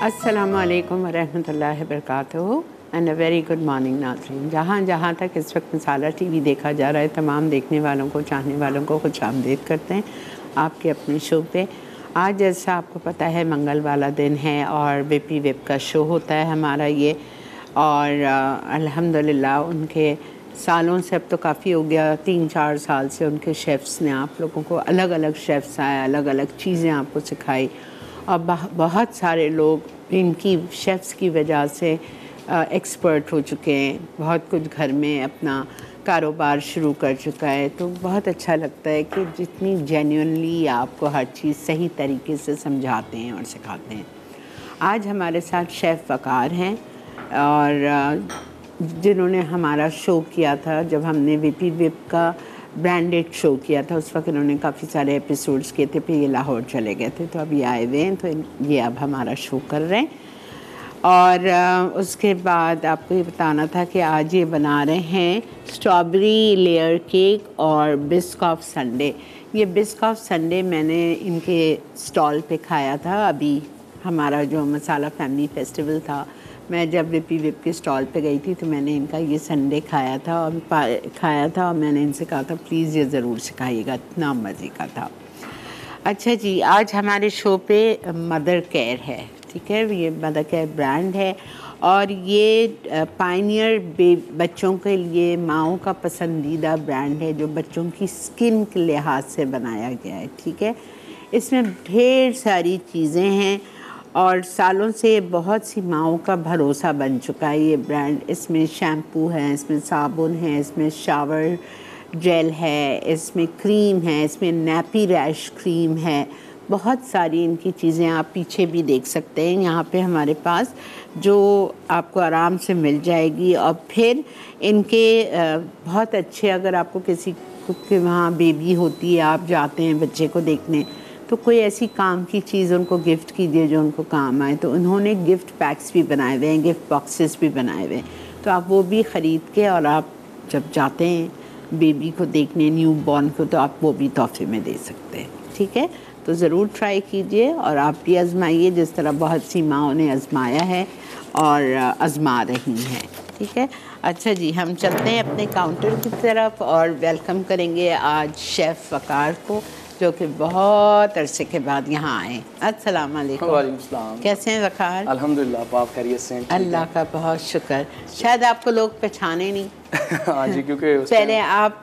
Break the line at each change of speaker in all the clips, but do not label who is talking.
अस्सलामु अलैकुम वरहमतुल्लाहि वबरकातुहू and a very good morning नाज़रीन। जहाँ तक इस वक्त मसाला टीवी देखा जा रहा है, तमाम देखने वालों को, चाहने वालों को खुशामदीद करते हैं आपके अपने शो पे। आज जैसा आपको पता है मंगल वाला दिन है और वीपी वेब का शो होता है हमारा ये, और अल्हम्दुलिल्लाह उनके सालों से, अब तो काफ़ी हो गया, 3-4 साल से उनके शेफ़्स ने आप लोगों को, अलग अलग शेफ़्स आए, अलग अलग चीज़ें आपको सिखाई और बहुत सारे लोग इनकी शेफ़्स की वजह से एक्सपर्ट हो चुके हैं, बहुत कुछ घर में अपना कारोबार शुरू कर चुका है। तो बहुत अच्छा लगता है कि जितनी जेन्युइनली आपको हर चीज़ सही तरीके से समझाते हैं और सिखाते हैं। आज हमारे साथ शेफ़ वकार हैं और जिन्होंने हमारा शो किया था, जब हमने वीपी वेब का ब्रांडेड शो किया था उस वक्त इन्होंने काफ़ी सारे एपिसोड्स किए थे, फिर ये लाहौर चले गए थे, तो अब ये आए हुए हैं, तो ये अब हमारा शो कर रहे हैं। और उसके बाद आपको ये बताना था कि आज ये बना रहे हैं स्ट्रॉबेरी लेयर केक और बिस्क ऑफ संडे। ये बिस्क ऑफ संडे मैंने इनके स्टॉल पे खाया था, अभी हमारा जो मसाला फैमिली फेस्टिवल था, मैं जब वीपी वेब के स्टॉल पे गई थी तो मैंने इनका ये संडे खाया था और मैंने इनसे कहा था प्लीज़ ये ज़रूर सिखाइएगा, इतना मज़े का था। अच्छा जी, आज हमारे शो पे मदर केयर है, ठीक है, ये मदर केयर ब्रांड है और ये पायनियर बच्चों के लिए माओं का पसंदीदा ब्रांड है जो बच्चों की स्किन के लिहाज से बनाया गया है, ठीक है। इसमें ढेर सारी चीज़ें हैं और सालों से बहुत सी माओं का भरोसा बन चुका है ये ब्रांड। इसमें शैम्पू है, इसमें साबुन है, इसमें शावर जेल है, इसमें क्रीम है, इसमें नैपी रैश क्रीम है, बहुत सारी इनकी चीज़ें आप पीछे भी देख सकते हैं यहाँ पे हमारे पास, जो आपको आराम से मिल जाएगी। और फिर इनके बहुत अच्छे, अगर आपको किसी के वहाँ बेबी होती है, आप जाते हैं बच्चे को देखने, तो कोई ऐसी काम की चीज़ उनको गिफ्ट कीजिए जो उनको काम आए, तो उन्होंने गिफ्ट पैक्स भी बनाए हुए हैं, गिफ्ट बॉक्सेस भी बनाए हुए हैं, तो आप वो भी ख़रीद के और आप जब जाते हैं बेबी को देखने, न्यू बॉर्न को, तो आप वो भी तोहफे में दे सकते हैं, ठीक है। तो ज़रूर ट्राई कीजिए और आप भी आजमाइए जिस तरह बहुत सी माँओं ने आजमाया है और आजमा रही हैं, ठीक है। अच्छा जी, हम चलते हैं अपने काउंटर की तरफ और वेलकम करेंगे आज शेफ़ वकार को, जो कि बहुत अरसे के बाद यहाँ आए। अस्सलाम वालेकुम।
वालेकुम सलाम।
कैसे हैं वकार?
अल्हम्दुलिल्लाह, आप खैरियत से हैं?
अल्लाह का बहुत शुक्र। शायद आपको लोग पहचाने नहीं।
हाँ जी, क्योंकि
पहले आप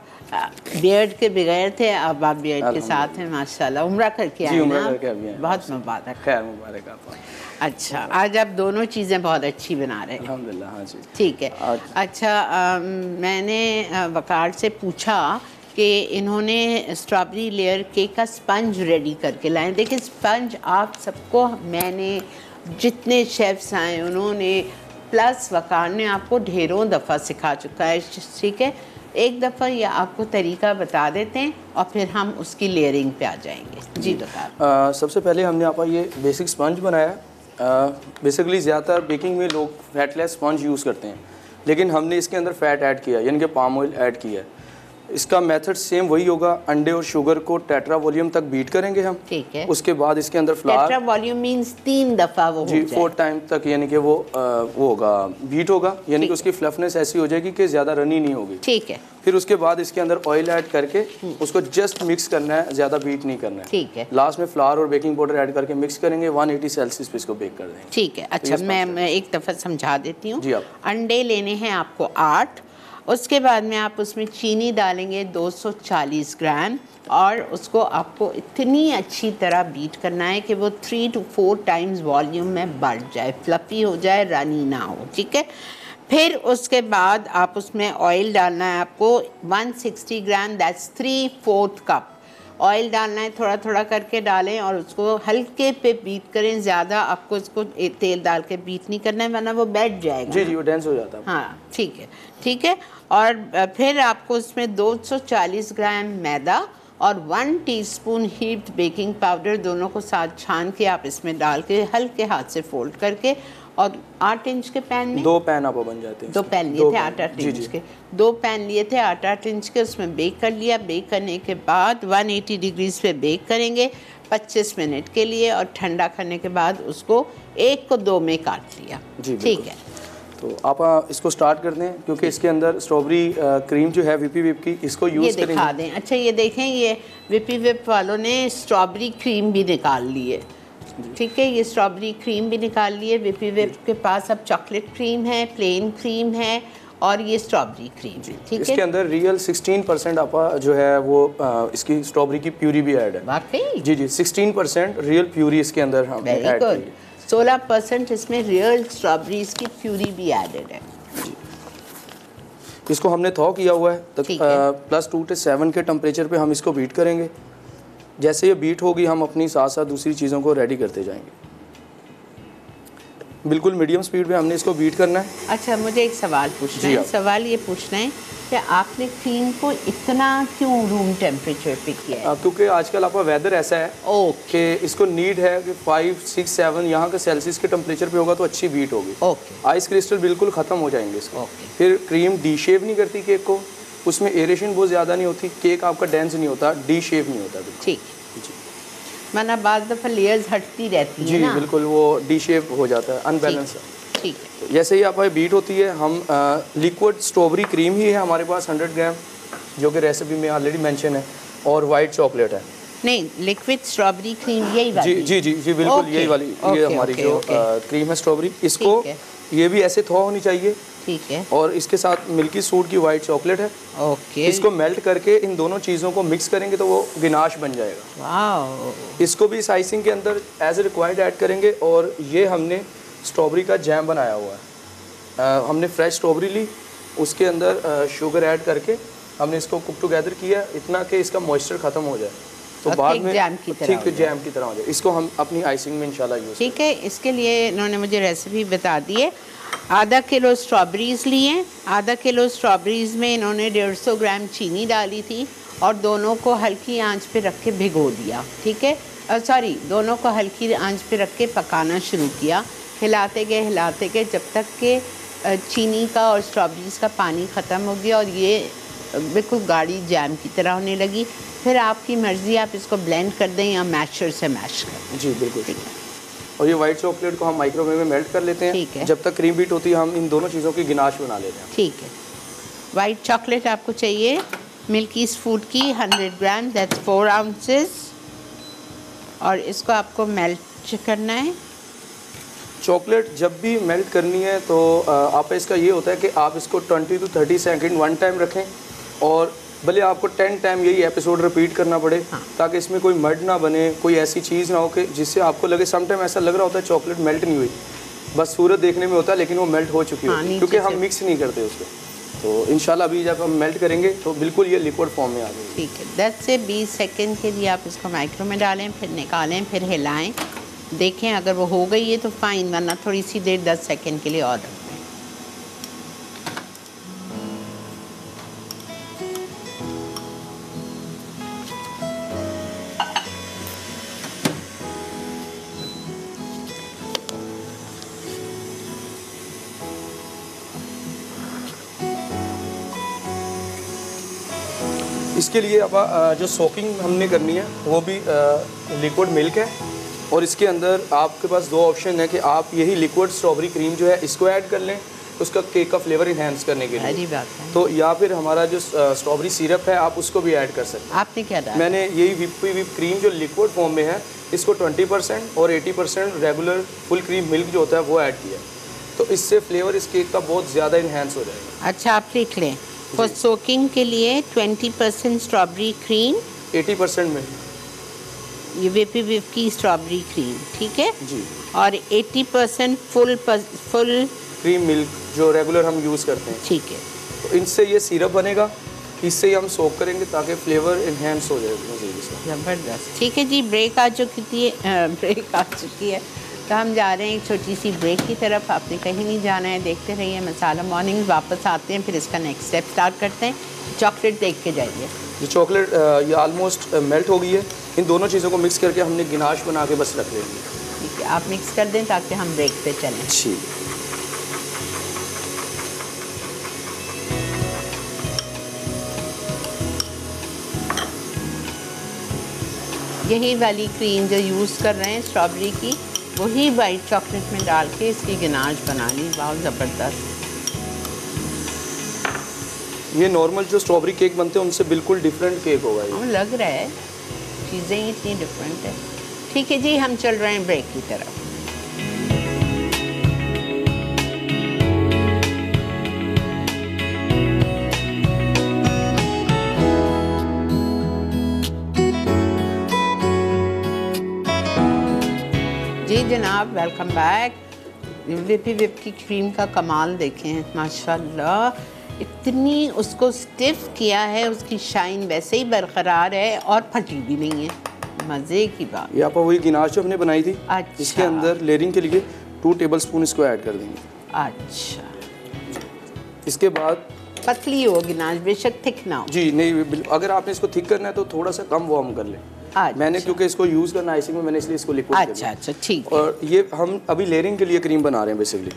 बियर्ड के बगैर थे, अब आप बियर्ड के साथ हैं, माशाल्लाह। उम्रा करके आए ना? बहुत मुबारक।
खैर मुबारक आपको।
अच्छा, आज आप दोनों चीज़ें बहुत अच्छी बना रहे हैं।
अल्हम्दुलिल्लाह, हाँ जी।
ठीक है। अच्छा, मैंने वकार से पूछा कि इन्होंने स्ट्रॉबेरी लेयर केक का स्पंज रेडी करके लाए। देखिए स्पंज आप सबको, मैंने जितने शेफ्स आए उन्होंने, प्लस वकार ने आपको ढेरों दफ़ा सिखा चुका है, ठीक है। एक दफ़ा ये आपको तरीका बता देते हैं और फिर हम उसकी लेयरिंग पे आ जाएंगे। जी वकार।
सबसे पहले हमने यहाँ पर ये बेसिक स्पंज बनाया। बेसिकली ज़्यादातर बेकिंग में लोग फैटलेस स्पंज यूज़ करते हैं, लेकिन हमने इसके अंदर फ़ैट ऐड किया, यानी कि पाम ऑयल ऐड किया है। इसका मेथड सेम वही होगा, अंडे और शुगर को टेट्रा वॉल्यूम तक बीट करेंगे हम,
ठीक है।
उसके बाद इसके अंदर फ्लावर,
टेट्रा वॉल्यूम मींस 3 दफ़ा वो
जी 4 टाइम तक, यानी कि वो होगा, बीट होगा, यानी कि उसकी फ्लफनेस ऐसी हो जाएगी कि ज़्यादा रनी नहीं होगी, ठीक है। फिर उसके बाद इसके अंदर ऑयल ऐड करके उसको जस्ट मिक्स करना है, ज़्यादा बीट नहीं करना है, ठीक है। लास्ट में फ्लावर और बेकिंग पाउडर ऐड करके मिक्स करेंगे, 180 सेल्सियस पे इसको बेक कर देंगे, ठीक है।
अच्छा, मैं एक दफ़ा समझा देती हूँ।
जी, आप
अंडे लेने हैं आपको 8, उसके बाद में आप उसमें चीनी डालेंगे 240 ग्राम और उसको आपको इतनी अच्छी तरह बीट करना है कि वो 3 to 4 टाइम्स वॉल्यूम में बढ़ जाए, फ्लफ़ी हो जाए, रानी ना हो, ठीक है। फिर उसके बाद आप उसमें ऑयल डालना है आपको 160 ग्राम, दैट्स 3/4 कप ऑयल डालना है, थोड़ा थोड़ा करके डालें और उसको हल्के पे बीट करें, ज़्यादा आपको इसको तेल डाल के बीट नहीं करना है वरना वो बैठ जाएगा।
जी जी, वो डेंस हो जाता है।
हाँ, ठीक है, ठीक है। और फिर आपको उसमें 240 ग्राम मैदा और 1 टीस्पून हीप्ड बेकिंग पाउडर, दोनों को साथ छान के आप इसमें डाल के हल्के हाथ से फोल्ड करके और 8 इंच के पैन में
2 पैन आप बन जाते हैं।
2 पैन लिए थे 8-8 इंच के, 2 पैन लिए थे 8-8 इंच के, उसमें बेक कर लिया। बेक करने के बाद 180 डिग्रीज पे बेक करेंगे 25 मिनट के लिए, और ठंडा करने के बाद उसको 1 को 2 में काट लिया। ठीक है,
तो आप इसको स्टार्ट कर दें, क्योंकि इसके अंदर स्ट्रॉबेरी क्रीम जो है विपी विप की, इसको यूज़ करेंगे।
ये दिखा दें। अच्छा ये देखें, ये विपी विप वालों ने स्ट्रॉबेरी क्रीम भी निकाल ली है। ठीक है, ये स्ट्रॉबेरी क्रीम भी निकाल ली है। विपी विप के पास अब चॉकलेट क्रीम है, प्लेन क्रीम है, और ये स्ट्रॉबेरी क्रीम है। ठीक है,
इसके अंदर रियल 16% आपा जो है वो इसकी स्ट्रॉबेरी की प्यूरी भी ऐड है।
वाकई?
जी 16% रियल प्यूरी इसके अंदर हम ऐड की है।
16% इसमें रियल स्ट्रॉबेरीज की प्यूरी भी एडेड है।
इसको हमने थॉ किया हुआ है, तो +2 से 7 के टेम्परेचर पे हम इसको बीट करेंगे। जैसे ये बीट होगी, हम अपनी साथ साथ दूसरी चीज़ों को रेडी करते जाएंगे। बिल्कुल मीडियम स्पीड पे हमने इसको बीट करना है।
अच्छा, मुझे एक सवाल पूछना है। सवाल ये पूछना है कि आपने क्रीम को इतना क्यों रूम टेम्परेचर पे किया है?
क्योंकि आजकल आपका वेदर ऐसा है कि इसको नीड है कि 5, 6, 7 यहाँ के सेल्सियस के टेम्परेचर पे होगा तो अच्छी बीट होगी। आइस क्रिस्टल बिल्कुल ख़त्म हो जाएंगे इसको। फिर क्रीम डी शेप नहीं करती केक को, उसमें एरेशन बहुत ज़्यादा नहीं होती, केक आपका डेंस नहीं होता, डी शेप नहीं होता।
ठीक जी, माना बाद दफ़ा लेयर्स हटती रहती है ना।
बिल्कुल, वो डी शेप हो जाता है, अनबैलेंस।
ठीक है,
तो जैसे ही आप बीट होती है, हम लिक्विड स्ट्रॉबेरी क्रीम ही है हमारे पास 100 ग्राम, जो कि रेसिपी में ऑलरेडी मेंशन है, और वाइट चॉकलेट है।
नहीं, लिक्विड स्ट्रॉबेरी क्रीम यही वाली?
जी बिल्कुल यही वाली। ये हमारी जो क्रीम है स्ट्रॉबेरी, इसको ये भी ऐसे थॉ होनी चाहिए।
ठीक है,
और इसके साथ मिल्की सूट की वाइट चॉकलेट है। इसको मेल्ट करके इन दोनों चीज़ों को मिक्स करेंगे तो वो गिनाश बन जाएगा।
वाह।
इसको भी इस आइसिंग के अंदर एज रिक्वायर्ड ऐड करेंगे। और ये हमने स्ट्रॉबेरी का जैम बनाया हुआ है। हमने फ्रेश स्ट्रॉबेरी ली, उसके अंदर शुगर ऐड करके हमने इसको कुक टुगेदर किया इतना कि इसका मॉइस्चर ख़त्म हो जाए, तो बाद में
जैम की
तरह हो जाए। इसको हम अपनी आइसिंग में इंशाल्लाह यूज़।
ठीक है, इसके लिए इन्होंने मुझे रेसिपी बता दी है। आधा किलो स्ट्रॉबेरीज़ लिए, आधा किलो स्ट्रॉबेरीज़ में इन्होंने 150 ग्राम चीनी डाली थी, और दोनों को हल्की आंच पे रख के भिगो दिया। ठीक है, दोनों को हल्की आंच पे रख के पकाना शुरू किया, हिलाते गए जब तक कि चीनी का और स्ट्रॉबेरीज़ का पानी ख़त्म हो गया और ये बिल्कुल गाढ़ी जैम की तरह होने लगी। फिर आपकी मर्ज़ी, आप इसको ब्लेंड कर दें या मैशर से मैश कर दें।
जी बिल्कुल, ठीक है। और ये वाइट चॉकलेट को हम माइक्रोवेव में मेल्ट कर लेते हैं।
ठीक है,
जब तक क्रीम बीट होती है हम इन दोनों चीज़ों की गिनाश बना लेते हैं।
ठीक है, वाइट चॉकलेट आपको चाहिए मिल्की फूड की 100 ग्राम, दैट्स 4 आउंसेस, और इसको आपको मेल्ट करना है।
चॉकलेट जब भी मेल्ट करनी है तो आप इसका ये होता है कि आप इसको 20 to 30 सेकंड 1 टाइम रखें, और भले आपको 10 टाइम यही एपिसोड रिपीट करना पड़े। हाँ। ताकि इसमें कोई मड ना बने, कोई ऐसी चीज़ ना हो कि जिससे आपको लगे, सम टाइम ऐसा लग रहा होता है चॉकलेट मेल्ट नहीं हुई, बस सूरत देखने में होता है लेकिन वो मेल्ट हो चुकी है, क्योंकि हम मिक्स नहीं करते उसको। तो इंशाल्लाह अभी जब हम मेल्ट करेंगे तो बिल्कुल ये लिक्विड फॉर्म में आ जाएगी।
ठीक है, 10 से 20 सेकेंड के लिए आप इसको माइक्रो में डालें, फिर निकालें, फिर हिलाएँ, देखें अगर वो हो गई है तो फाइन, वरना थोड़ी सी देर 10 सेकेंड के लिए और रखें।
इसके लिए अब जो सोकिंग हमने करनी है वो भी लिक्विड मिल्क है, और इसके अंदर आपके पास 2 ऑप्शन है कि आप यही लिक्विड स्ट्रॉबेरी क्रीम जो है इसको ऐड कर लें उसका केक का फ्लेवर इन्हेंस करने के लिए।
बात है।
तो या फिर हमारा जो स्ट्रॉबेरी सिरप है आप उसको भी ऐड कर सकते हैं।
आपने क्या डाला?
मैंने यही विप क्रीम जो लिक्विड फॉर्म में है इसको 20% और 80% रेगुलर फुल क्रीम मिल्क जो होता है वो ऐड किया, तो इससे फ्लेवर इस केक का बहुत ज़्यादा इन्हेंस हो जाएगा।
अच्छा, आप लिख लें, फॉर सोकिंग के लिए 20% स्ट्रॉबेरी क्रीम,
80% मिल्क,
ये विपी विप की स्ट्रॉबेरी क्रीम, ठीक है
जी,
और 80% फुल
क्रीम मिल्क जो रेगुलर हम यूज़ करते हैं।
ठीक है,
तो इनसे ये सिरप बनेगा, इससे ही हम सोक करेंगे ताकि फ्लेवर इन्हेंस हो जाए।
ज़बरदस्त। ठीक है जी, ब्रेक आ चुकी है, तो हम जा रहे हैं एक छोटी सी ब्रेक की तरफ। आपने कहीं नहीं जाना है, देखते रहिए मसाला मॉर्निंग। वापस आते हैं, फिर इसका नेक्स्ट स्टेप स्टार्ट करते हैं। चॉकलेट देख के जाइए।
ये चॉकलेट ये ऑलमोस्ट मेल्ट हो गई है। इन दोनों चीज़ों को मिक्स करके हमने गिनाश बना के बस रख लेंगे।
ठीक है, आप मिक्स कर दें ताकि हम ब्रेक पे चलें।
ठीक।
यही वाली क्रीम जो यूज़ कर रहे हैं स्ट्रॉबेरी की, वही वाइट चॉकलेट में डाल के इसकी गनाश बना ली। बहुत ज़बरदस्त।
ये नॉर्मल जो स्ट्रॉबेरी केक बनते हैं उनसे बिल्कुल डिफरेंट केक होगा ये।
लग रहा है चीज़ें इतनी डिफरेंट है। ठीक है जी, हम चल रहे हैं ब्रेक की तरफ। जी जनाब, वेलकम बैक। विपी विप की क्रीम का कमाल देखें, माशाल्लाह इतनी उसको स्टिफ किया है, उसकी शाइन वैसे ही बरकरार है और फटी भी नहीं है। मज़े की बात।
ये आप वही गिनाश जो हमने बनाई थी,
अच्छा।
इसके अंदर लेयरिंग के लिए 2 टेबलस्पून इसको ऐड कर देंगे।
अच्छा,
इसके बाद
पतली हो गिनाश, बेशक थिक ना हो।
जी नहीं, अगर आपने इसको थिक करना है तो थोड़ा सा कम वार्म कर लें।
अच्छा।
मैंने क्योंकि इसको यूज़ करना आइसिंग में, मैंने इसलिए इसको लिक्विड कर दिया।
अच्छा, ठीक।
और ये हम अभी लेयरिंग के लिए क्रीम बना रहे हैं बेसिकली,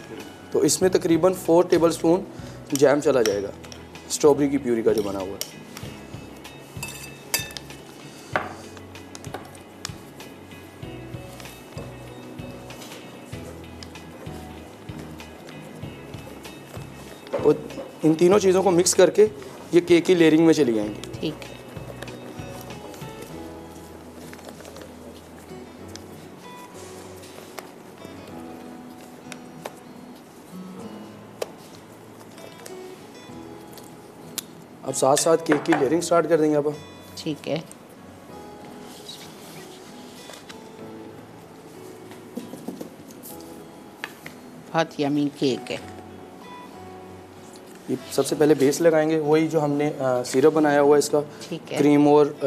तो इसमें तकरीबन 4 टेबलस्पून जैम चला जाएगा, स्ट्रॉबेरी की प्यूरी का जो बना हुआ है। और इन तीनों चीज़ों को मिक्स करके ये केक की लेयरिंग में चली जाएंगी।
ठीक है।
अब साथ साथ केक की लेयरिंग स्टार्ट कर देंगे आप।
ठीक है। बहुत यमी केक है।
ये सबसे पहले बेस लगाएंगे, वही जो हमने सिरप बनाया हुआ है इसका।
ठीक है।
क्रीम और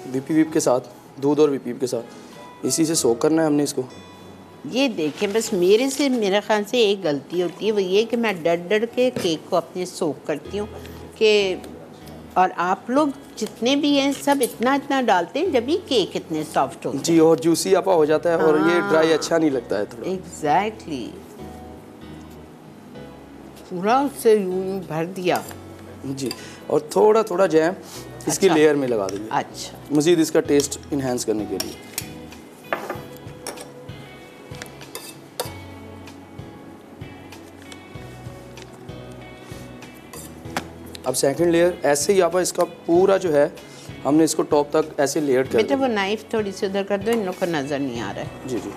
विपी विप के साथ, दूध और विपी विप के साथ इसी से सोक करना है हमने इसको।
ये देखें, बस मेरे ख्याल से एक गलती होती है, वो ये कि मैं डर के केक को अपने सोक करती हूँ कि, और आप लोग जितने भी हैं सब इतना डालते हैं जब भी केक इतने सॉफ्ट होते हैं।
जी, और जूसी आपा हो जाता है। हाँ। और ये ड्राई अच्छा नहीं लगता है थोड़ा।
एग्जैक्टली। पूरा उससे यूं भर दिया।
जी, और थोड़ा थोड़ा जैम इसकी
अच्छा।
लेयर में लगा देंगे।
अच्छा,
मज़ीद इसका टेस्ट इन्हेंस करने के लिए। अब सेकंड लेयर ऐसे ही आपा इसका पूरा जो है हमने इसको टॉप तक ऐसे लेयर कर
बेटा वो नाइफ थोड़ी सी उधर कर दो, इन लोग को नज़र नहीं आ रहा है।
जी जी।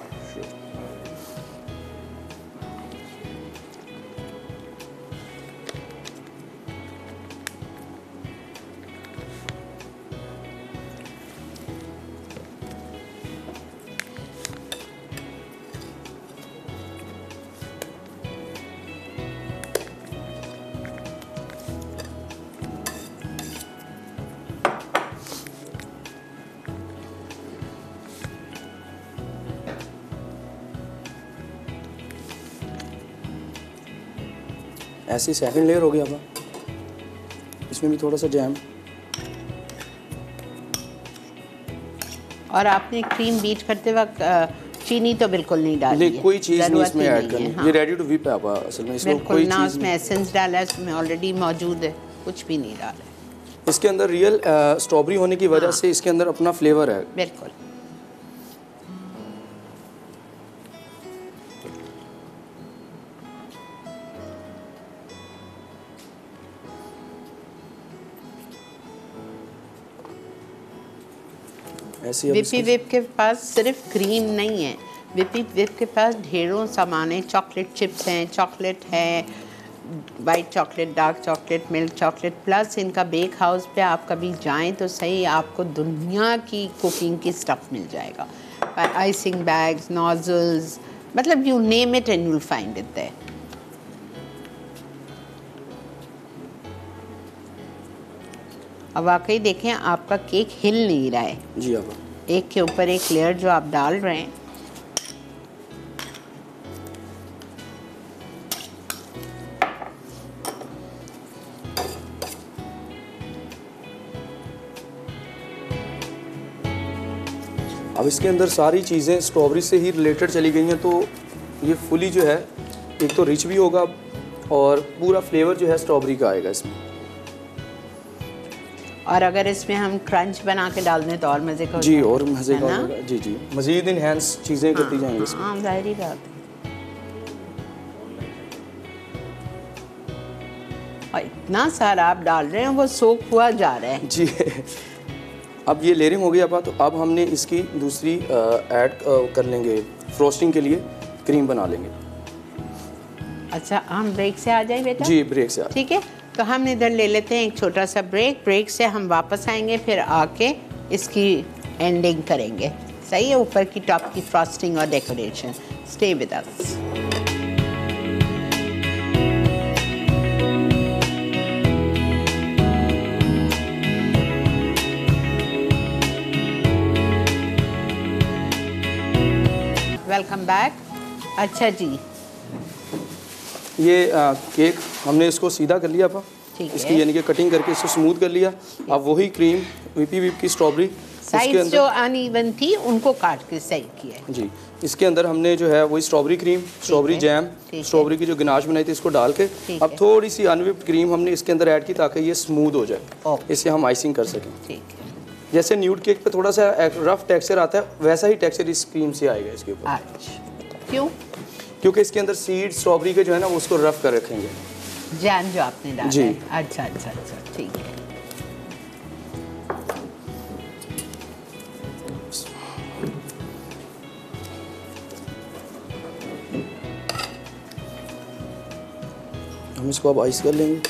ऐसी सेकंड लेयर हो गया अब इसमें भी थोड़ा सा जैम।
और आपने क्रीम बीट करते वक्त चीनी तो बिल्कुल नहीं डाली
नहीं, कोई चीज़ नहीं इसमें ऐड करनी।
हाँ।
ये रेडी टू व्हिप है आप असल में, इसमें कोई
ना
चीज़
उसमें एसेंस डाला है, उसमें ऑलरेडी मौजूद है, कुछ भी नहीं डाला है।
इसके अंदर रियल स्ट्रॉबेरी होने की वजह से इसके अंदर अपना फ्लेवर है।
बिल्कुल। विपी विप के पास सिर्फ क्रीम नहीं है, विपी विप के पास ढेरों सामान है। चॉकलेट चिप्स हैं, चॉकलेट है, white chocolate, dark chocolate, milk chocolate, plus इनका बेक हाउस पे आप कभी जाएं तो सही, आपको दुनिया की कुकिंग की स्टफ़ मिल जाएगा। आइसिंग बैग्स, नॉजल्स, मतलब you name it and you will find it there. अब वाकई देखें, आपका केक हिल नहीं रहा है।
जी आप
एक के ऊपर एक लेयर जो आप डाल रहे हैं,
अब इसके अंदर सारी चीज़ें स्ट्रॉबेरी से ही रिलेटेड चली गई हैं, तो ये फुली जो है एक तो रिच भी होगा और पूरा फ्लेवर जो है स्ट्रॉबेरी का आएगा इसमें।
और अगर इसमें हम क्रंच बना के डाल दें तो और मज़े का
जी, और मज़े का होगा। जी जी, मज़ीद इनहेंस चीज़ें करती जाएंगी इसमें।
हाँ, ज़ाहिर बात है। और इतना सारा आप डाल रहे हैं, वो सोख हुआ जा रहा है।
जी अब ये लेयरिंग हो गई आपा, तो अब हमने इसकी दूसरी ऐड कर लेंगे, फ्रोस्टिंग के लिए क्रीम बना लेंगे।
अच्छा, हम ब्रेक से आ जाए बेटा?
जी, ब्रेक से आ।
ठीक है, तो हम इधर ले लेते हैं एक छोटा सा ब्रेक। ब्रेक से हम वापस आएंगे, फिर आके इसकी एंडिंग करेंगे। सही है, ऊपर की टॉप की फ्रॉस्टिंग और decoration. Stay with us. Welcome back. अच्छा जी,
ये केक हमने इसको सीधा कर लिया आपा, इसकी यानी कि कटिंग करके इसको स्मूथ कर लिया। अब वही क्रीम वीपी विप की स्ट्रॉबेरी,
साइड्स जो अनइवन थी उनको काट के सही किया
जी। इसके अंदर हमने जो है वही strawberry cream, strawberry jam, strawberry की जो गनाश बनाई थी इसको डाल के अब थोड़ी सी अनविप्ड क्रीम हमने इसके अंदर ऐड की ताकि ये स्मूथ हो जाए, इससे हम आइसिंग कर सकें। ठीक है, जैसे न्यूड केक पे थोड़ा सा रफ टेक्सचर आता है, वैसा ही टेक्सचर इस क्रीम से आएगा इसके ऊपर।
क्यों?
क्योंकि इसके अंदर सीड स्ट्रॉबेरी के जो है ना उसको रफ कर रखेंगे,
जैम जो आपने डाला
जी।
है। अच्छा अच्छा अच्छा, ठीक है।
हम इसको अब आइस कर लेंगे।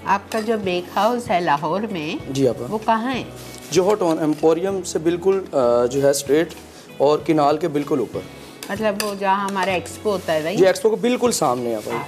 आपका जो बेक हाउस है लाहौर में,
जी आपा,
वो कहाँ है?
जोहर टाउन एम्पोरियम से बिल्कुल जो है स्ट्रेट और किनाल के बिल्कुल ऊपर।
मतलब वो जहाँ हमारा एक्सपो होता है,
जी, एक्सपो को बिल्कुल सामने है भाई।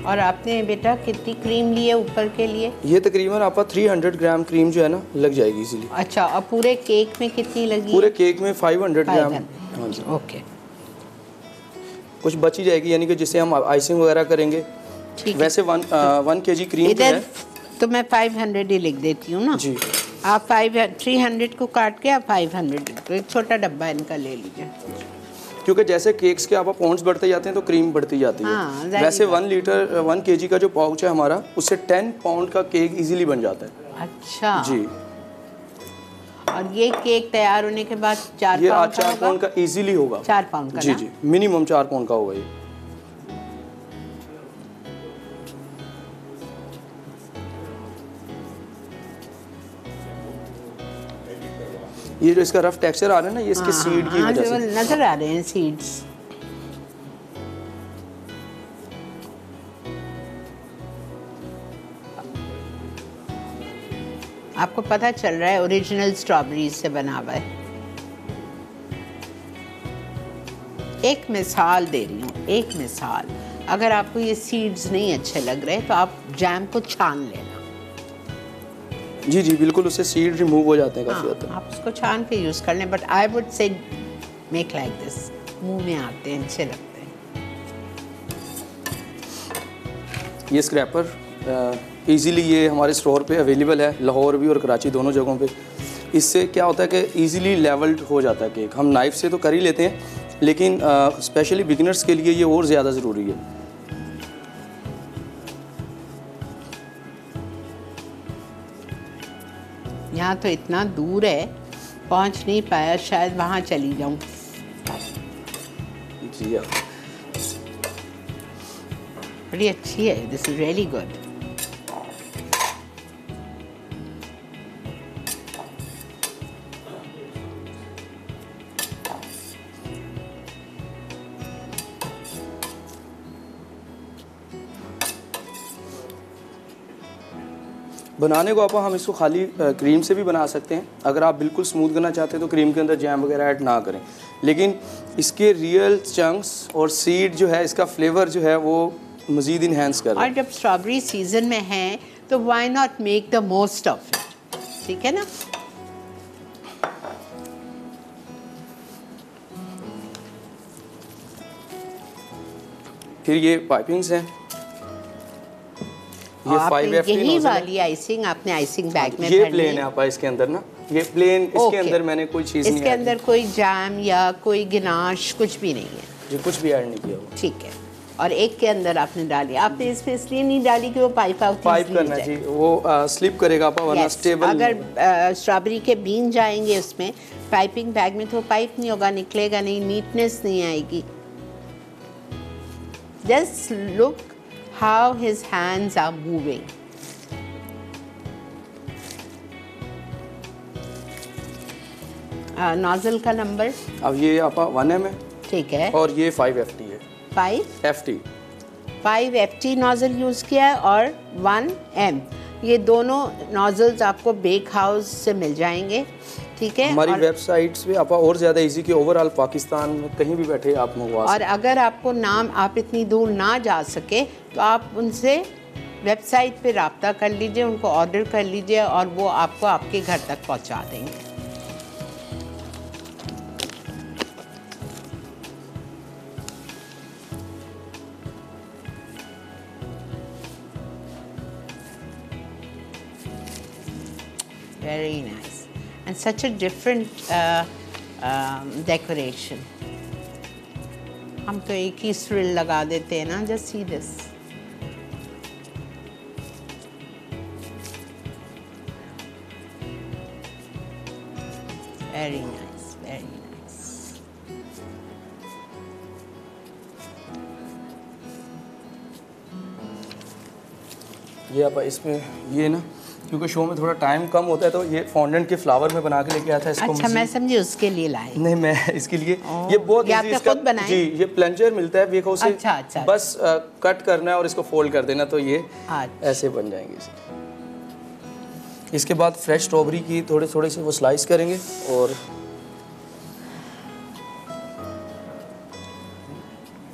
और आपने बेटा कितनी क्रीम ली है ऊपर के लिए?
ये तकरीबन आपका 300 ग्राम क्रीम जो है ना लग जाएगी इजीली।
अच्छा, और पूरे केक में कितनी लगी?
पूरे केक में 500 ग्राम। हाँ जी,
ओके।
कुछ बची जाएगी, यानी कि जिसे हम आइसिंग वगैरह करेंगे। वैसे 1 kg क्रीम
इधर तो मैं 500 ही लिख देती हूँ ना
जी।
आप 300 को काट के आप 500 एक छोटा डब्बा इनका ले लीजिए,
क्योंकि जैसे केक्स के आप पाउंड्स बढ़ते जाते हैं तो क्रीम बढ़ती जाती है।
हाँ,
वैसे 1 kg का जो पाउच है हमारा, उससे 10 पाउंड का केक इजीली बन जाता है।
अच्छा
जी।
और ये केक तैयार होने के बाद 4
पाउंड का इजीली होगा।
4 पाउंड का
जी जी, मिनिमम 4 पाउंड का होगा ये। ये जो इसका रफ टेक्सचर आ रहा है ना, ये इसके सीड की वजह से
नजर आ रहे हैं सीड्स। आपको पता चल रहा है ओरिजिनल स्ट्रॉबेरी से बना हुआ है। एक मिसाल दे रही हूँ, एक मिसाल। अगर आपको ये सीड्स नहीं अच्छे लग रहे तो आप जैम को छान लेना।
जी जी बिल्कुल, उससे सीड रिमूव हो जाते हैं काफ़ी हद तक।
आप उसको छान के यूज़ कर लें, but I would say make like this. मुंह में आते हैं, अच्छे लगते हैं।
ये स्क्रैपर इजीली ये हमारे स्टोर पे अवेलेबल है, लाहौर भी और कराची दोनों जगहों पे। इससे क्या होता है कि इजीली लेवल्ड हो जाता है केक। हम नाइफ से तो कर ही लेते हैं, लेकिन स्पेशली बिगिनर्स के लिए ये और ज़्यादा ज़रूरी है।
यहाँ तो इतना दूर है, पहुँच नहीं पाया, शायद वहाँ चली जाऊँ।
जी हाँ,
बड़ी अच्छी है, दिस इज रियली गुड।
बनाने को आपा हम इसको खाली क्रीम से भी बना सकते हैं। अगर आप बिल्कुल स्मूथ करना चाहते हैं तो क्रीम के अंदर जैम वगैरह ऐड ना करें, लेकिन इसके रियल चंक्स और सीड जो है, इसका फ्लेवर जो है वो मज़ीद इन्हेंस कर रहा है।
और जब स्ट्रॉबेरी सीजन में है तो why not make the most of it, ठीक है ना।
फिर ये पाइपिंग्स हैं, ये 5FT
यही वाली आइसिंग आपने आइसिंग बैग में
ये प्लेन है आपा इसके अंदर ना, ये प्लेन इसके अंदर मैंने कोई चीज़ नहीं,
इसके अंदर कोई जैम या कोई गिनाश कुछ भी नहीं है
जी, कुछ भी ऐड नहीं किया हुआ।
ठीक है। और एक के अंदर आपने डाली, आपने इसमें इसलिए नहीं डाली कि वो पाइप आउट
पाइप करना जी, वो स्लिप करेगा आपा वरना स्टेबल।
अगर स्ट्रॉबेरी के बीन जाएंगे उसमें पाइपिंग बैग में तो पाइप नहीं होगा, निकलेगा नहीं, नीटनेस नहीं आएगी। Just look how his hands are moving. Nozzle का नंबर
अब ये आपा 1M है,
ठीक है,
और ये 5FT है।
5FT नोजल यूज़ किया है और 1M, ये दोनों नोजल्स आपको बेक हाउस से मिल जाएंगे, ठीक है।
हमारी वेबसाइट्स पे आपा और ज़्यादा इजी कि ओवरऑल पाकिस्तान में कहीं भी बैठे आप मंगवा सकते।
और अगर आपको नाम आप इतनी दूर ना जा सके तो आप उनसे वेबसाइट पे राब्ता कर लीजिए, उनको ऑर्डर कर लीजिए और वो आपको आपके घर तक पहुंचा देंगे। Very nice. And such a different decoration. हम तो एक ही स्विल लगा देते हैं ना, just see this. Very nice, very nice.
ये आप इसमें ये ना, क्योंकि शो में थोड़ा टाइम कम होता है तो ये फॉन्डेंट के फ्लावर में बना के लेके आया था इसको।
अच्छा, मैं समझी उसके लिए लाए।
नहीं, मैं इसके लिए ये बहुत इजी, इसका जी ये प्लंजर मिलता है बेक हाउस से।
अच्छा,
बस कट करना है और इसको फोल्ड कर देना तो ये ऐसे बन जाएंगे। इसके बाद फ्रेश स्ट्रॉबेरी की थोड़े थोड़े से वो स्लाइस करेंगे और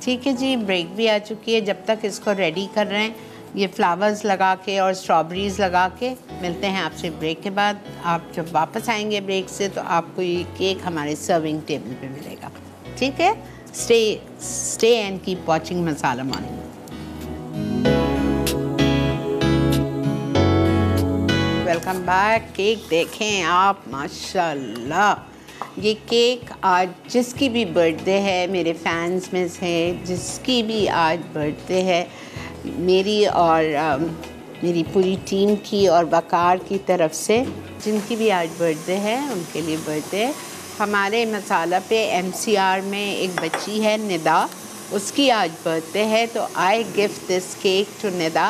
ठीक है जी, ब्रेक भी आ चुकी है। जब तक इसको रेडी कर रहे हैं ये फ्लावर्स लगा के और स्ट्रॉबेरीज लगा के, मिलते हैं आपसे ब्रेक के बाद। आप जब वापस आएंगे ब्रेक से तो आपको ये केक हमारे सर्विंग टेबल पे मिलेगा, ठीक है। Stay and keep watching masala morning. Welcome back. Cake देखें आप, माशाल्लाह। ये केक आज जिसकी भी बर्थडे है, मेरे फैंस में से जिसकी भी आज बर्थडे है, मेरी और मेरी पूरी टीम की और वकार की तरफ से जिनकी भी आज बर्थडे है उनके लिए बर्थडे। हमारे मसाला पे MCR में एक बच्ची है निदा, उसकी आज बर्थडे है, तो I gift this cake to Nida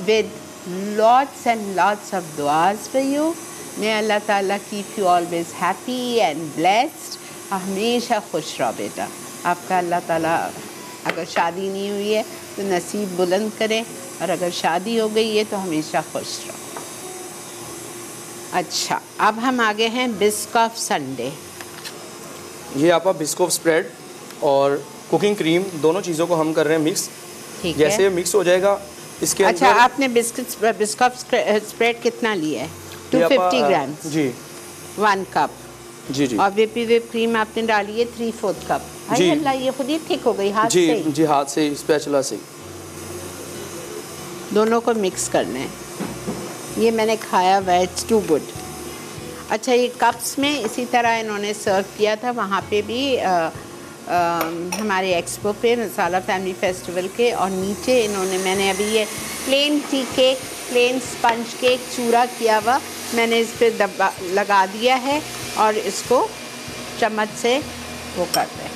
with lots and lots of दुआज फॉर यू। मे अल्लाह ताला keep you always happy and blessed. हमेशा खुश रहो बेटा। आपका अल्लाह ताला, अगर शादी नहीं हुई है तो नसीब बुलंद करें, और अगर शादी हो गई है तो हमेशा खुश रहो। अच्छा, अब हम आगे हैं बिस्कॉफ संडे।
ये आपका बिस्कॉफ स्प्रेड और कुकिंग क्रीम दोनों चीज़ों को हम कर रहे हैं मिक्स।
ठीक है,
जैसे ये मिक्स हो जाएगा इसके अंदर।
अच्छा, आपने बिस्कॉफ स्प्रेड कितना लिया है? 250 ग्राम
जी,
1 कप
जी जी।
और whip क्रीम आपने डाली है 3/4 कप।
जी,
अल्लाह, ये खुद ही थिक हो गई हाथ
जी,
से।
जी हाथ से, स्पैचुला से।
दोनों को मिक्स करना है। ये मैंने खाया हुआ है, इट्स टू गुड। अच्छा, ये कप्स में इसी तरह इन्होंने सर्व किया था वहाँ पे भी हमारे एक्सपो पे, मसाला फैमिली फेस्टिवल के। और नीचे इन्होंने, मैंने अभी ये plain tea cake, plain sponge cake चूरा किया हुआ मैंने इस पर दबा लगा दिया है और इसको चम्मच से वो कर रहे हैं।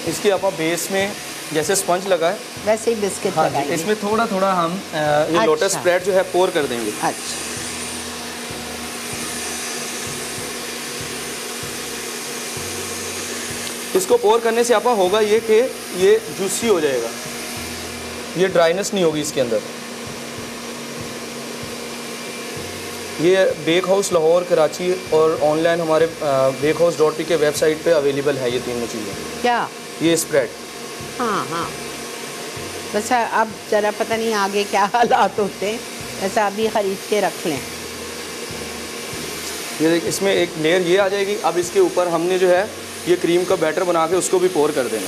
इसके आप बेस में जैसे स्पंज लगा है
वैसे ही बिस्किट लगाएंगे।
इसमें थोड़ा थोड़ा हम ये लोटस स्प्रेड जो है पोर कर देंगे।
अच्छा,
इसको पोर करने से आपका होगा ये कि ये जूसी हो जाएगा, ये ड्राइनेस नहीं होगी इसके अंदर। ये बेक हाउस लाहौर, कराची और ऑनलाइन हमारे bakehouse.p के वेबसाइट पे अवेलेबल है ये तीनों चीज़ें।
क्या
ये स्प्रेड?
हाँ हाँ, बस अब ज़रा पता नहीं आगे क्या हालात होते हैं, ऐसा अभी ख़रीद के रख लें।
ये देखिए इसमें एक लेयर ये आ जाएगी। अब इसके ऊपर हमने जो है ये क्रीम का बैटर बना के उसको भी पोर कर देना।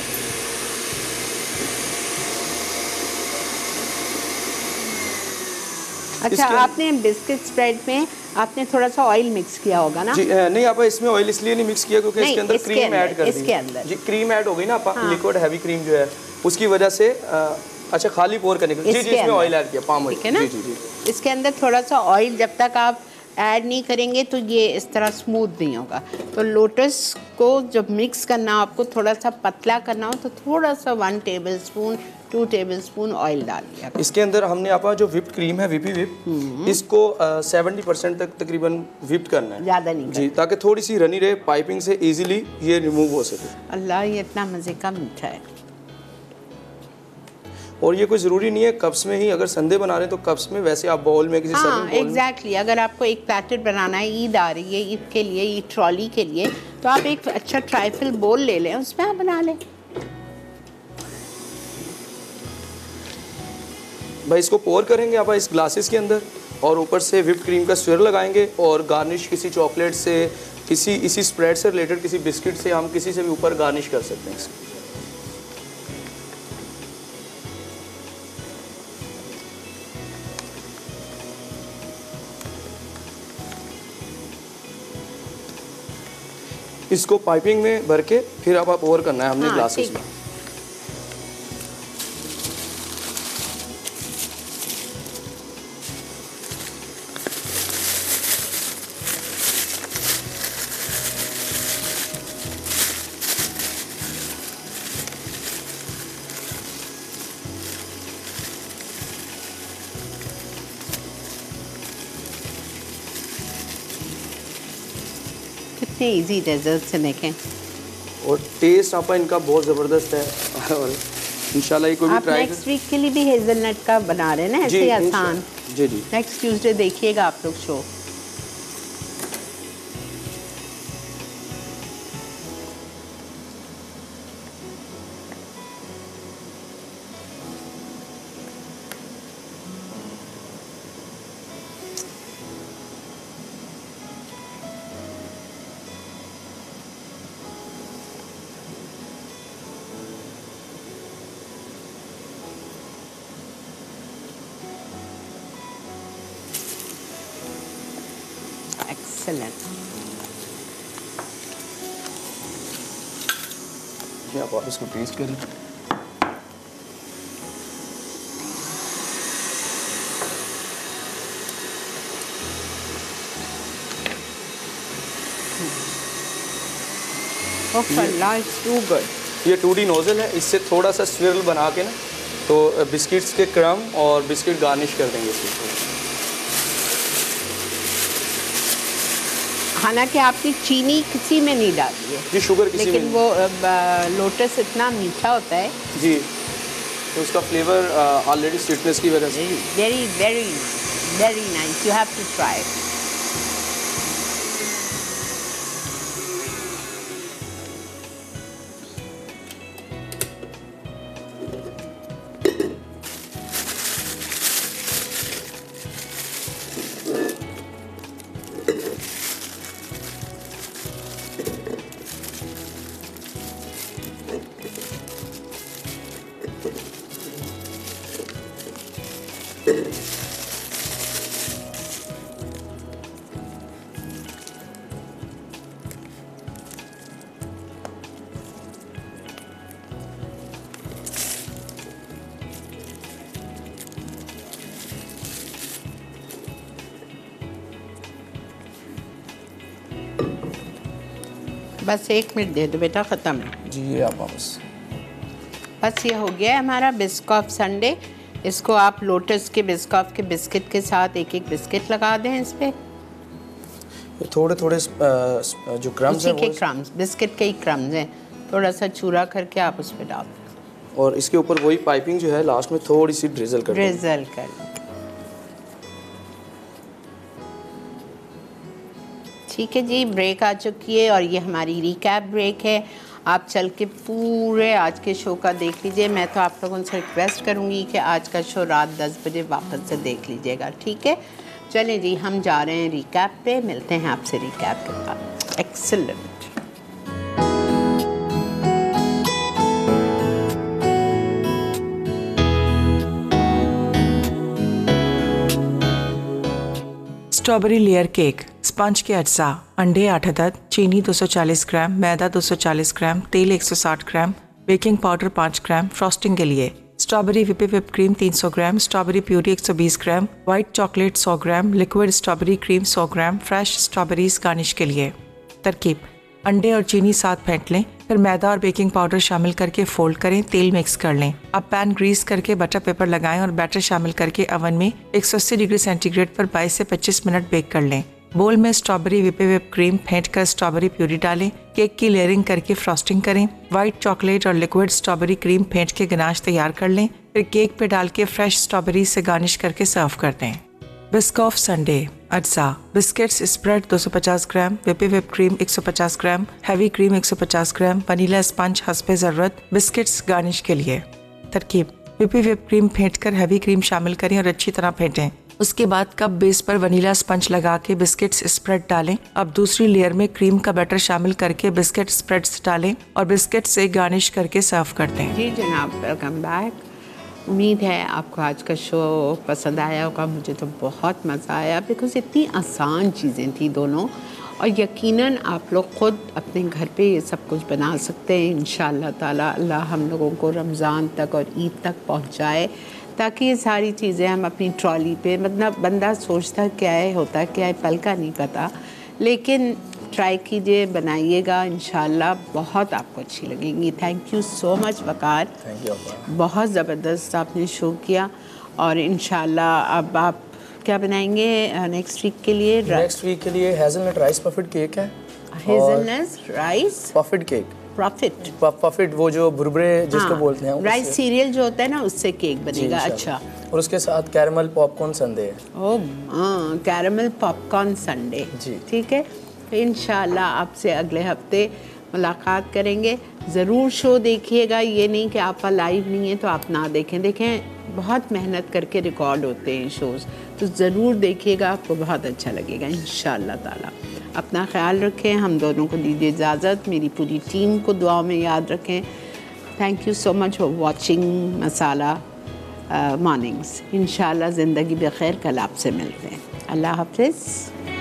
अच्छा, आपने बिस्किट स्प्रेड में आपने थोड़ा सा ऑयल मिक्स किया होगा ना?
जी नहीं आप इसमें ऑयल इसलिए नहीं मिक्स किया क्योंकि इसके अंदर क्रीम ऐड कर दी।
इसके अंदर
जी क्रीम ऐड हो गई ना, आप लिक्विड हैवी क्रीम जो है उसकी वजह से अच्छा खाली पोर करने के जी जी इसमें ऑयल ऐड किया, पाम ऑयल। जी जी जी
इसके अंदर थोड़ा सा ऑयल जब तक आप ऐड नहीं करेंगे तो ये इस तरह स्मूथ नहीं होगा। तो लोटस को जब मिक्स करना आपको थोड़ा सा पतला करना हो तो थोड़ा सा 1 टेबलस्पून 2 टेबलस्पून ऑयल डाल दिया।
इसके अंदर हमने आप जो विप्ड क्रीम है विपी विप इसको 70% तक तकरीबन विप्ड करना है,
ज़्यादा नहीं
जी, ताकि थोड़ी सी रनी रहे, पाइपिंग से इजीली ये रिमूव हो सके।
अल्लाह ये इतना मज़े का मीठा है।
और ये कोई ज़रूरी नहीं है कप्स में ही, अगर संडे बना रहे हैं तो कप्स में, वैसे आप बाउल में किसी सर्विंग बाउल
एग्जैक्टली अगर आपको एक पैकेट बनाना है, ईद आ रही है, ईद के लिए, ईद ट्रॉली के लिए, तो आप एक अच्छा ट्राइफल बोल ले लें, उसमें आप बना लें।
भाई इसको पोर करेंगे आप इस ग्लासेस के अंदर और ऊपर से व्हिप्ड क्रीम का स्वेयर लगाएंगे और गार्निश किसी चॉकलेट से, किसी इसी स्प्रेड से रिलेटेड किसी बिस्किट से, हम किसी से भी ऊपर गार्निश कर सकते हैं इसको। इसको पाइपिंग में भर के फिर आप ओवर करना है हमने ग्लासेस में।
कितने इजी डेजर्ट से देखें,
और टेस्ट आपका इनका बहुत ज़बरदस्त है। और इंशाल्लाह ये कोई भी ट्राई
नेक्स्ट वीक के लिए भी हेज़लनट का बना रहे हैं ना, ऐसे आसान।
जी जी
नेक्स्ट ट्यूसडे देखिएगा आप लोग शो। एक्सेलेंट।
आप इसको टेस्ट करें।
Too good.
ये 2D नोजल है, इससे थोड़ा सा स्विरल बना के ना तो बिस्किट्स के क्रम और बिस्किट गार्निश कर देंगे इसको।
हालांकि आपने चीनी किसी में नहीं डाली है
जी, शुगर किसी
लेकिन
में
वो लोटस इतना मीठा होता है
जी, तो उसका फ्लेवर ऑलरेडी स्वीटनेस की वजह से।
Very very very nice, you have to try. बस 1 मिनट दे दो बेटा, ख़त्म है
जी। आप
बस ये हो गया है हमारा बिस्कॉफ संडे। इसको आप लोटस के बिस्कॉफ के बिस्किट के साथ एक एक बिस्किट लगा दें इस पर।
थोड़े थोड़े जो क्रम्स हैं,
क्रम्स बिस्किट के ही क्रम्स हैं, थोड़ा सा चूरा करके आप उस पर डाल दें
और इसके ऊपर वही पाइपिंग जो है लास्ट में थोड़ी सी ड्रिजल कर ठीक है जी। ब्रेक आ चुकी है और ये हमारी रिकैप ब्रेक है।
आप चल के पूरे आज के शो का देख लीजिए। मैं तो आप लोगों से रिक्वेस्ट करूँगी कि आज का शो रात 10 बजे वापस से देख लीजिएगा, ठीक है? चलें जी, हम जा रहे हैं रिकैप पे, मिलते हैं आपसे रिकैप के बाद। Excellent.
Strawberry layer cake, sponge के अज्जा, अंडे 8 अदद, चीनी 240 ग्राम, मैदा 240 ग्राम, तेल 160 ग्राम, बेकिंग पाउडर 5 ग्राम। फ्रॉस्टिंग के लिए स्ट्रॉबेरी व्हिप क्रीम 300 ग्राम, स्ट्रॉबेरी प्यूरी 120 ग्राम, व्हाइट चॉकलेट 100 ग्राम, लिक्विड स्ट्रॉबेरी क्रीम 100 ग्राम, फ्रेश स्ट्रॉबेरीज गार्निश के लिए। तरकीब: अंडे और चीनी साथ फेंट लें, फिर मैदा और बेकिंग पाउडर शामिल करके फोल्ड करें, तेल मिक्स कर लें। अब पैन ग्रीस करके बटर पेपर लगाएं और बैटर शामिल करके ओवन में 180 डिग्री सेंटीग्रेड पर 22 से 25 मिनट बेक कर लें। बोल में स्ट्रॉबेरी व्हिप क्रीम फेंट कर स्ट्रॉबेरी प्यूरी डालें, केक की लेयरिंग करके फ्रॉस्टिंग करें, व्हाइट चॉकलेट और लिक्विड स्ट्रॉबेरी क्रीम फेंट के गनाश तैयार कर लें, फिर केक पे डाल के फ्रेश स्ट्रॉबेरी से गार्निश करके सर्व कर दें। बिस्कॉफ संडे, अज्जा, बिस्किट्स स्प्रेड 250 ग्राम, व्हिप क्रीम 150 ग्राम, हैवी क्रीम 150 ग्राम, वनीला स्पंज हस्बे ज़रूरत, बिस्किट्स गार्निश के लिए। तरकीब: व्हिप क्रीम फेंट कर हैवी क्रीम शामिल करें और अच्छी तरह फेंटें। उसके बाद कप बेस पर वनीला स्पंज लगा के बिस्किट्स स्प्रेड डालें। अब दूसरी लेयर में क्रीम का बैटर शामिल करके बिस्किट स्प्रेड्स डालें और बिस्किट से गार्निश करके सर्व कर दें।
जी जनाब, वेलकम बैक। उम्मीद है आपको आज का शो पसंद आया होगा। मुझे तो बहुत मज़ा आया बिकॉज़ इतनी आसान चीज़ें थी दोनों, और यकीनन आप लोग ख़ुद अपने घर पे ये सब कुछ बना सकते हैं। इंशाअल्लाह ताला अल्लाह हम लोगों को रमज़ान तक और ईद तक पहुँचाए, ताकि ये सारी चीज़ें हम अपनी ट्रॉली पे, मतलब बंदा सोचता क्या है होता क्या है पल का नहीं पता, लेकिन ट्राई कीजिए, बनाइएगा, इंशाल्लाह बहुत आपको अच्छी लगेंगी। थैंक यू सो मच वकार, बहुत ज़बरदस्त आपने शो किया। और इंशाल्लाह अब आप क्या बनाएंगे नेक्स्ट वीक के लिए?
नेक्स्ट वीक के लिए हेज़लनट राइस पफिट केक है।
हेज़लनट राइस
पफिट केक, पफिट वो जो बुरबरे जिसको बोलते हैं,
राइस सीरियल जो होता है ना, उससे केक बनेगा। अच्छा,
और उसके साथ कैरमल पॉपकॉर्न संडे है।
ओह कैरमल पॉपकॉर्न संडे, ठीक है। इंशाल्लाह आपसे अगले हफ्ते मुलाकात करेंगे। ज़रूर शो देखिएगा, ये नहीं कि आपका लाइव नहीं है तो आप ना देखें। बहुत मेहनत करके रिकॉर्ड होते हैं शोज़, तो ज़रूर देखिएगा, आपको बहुत अच्छा लगेगा इंशाल्लाह ताला। अपना ख्याल रखें, हम दोनों को दीजिए इजाज़त, मेरी पूरी टीम को दुआ में याद रखें। Thank you so much for watching masala mornings. इंशाल्लाह ज़िंदगी बखैर, कल आपसे मिलते हैं। अल्लाह हाफ़िज़।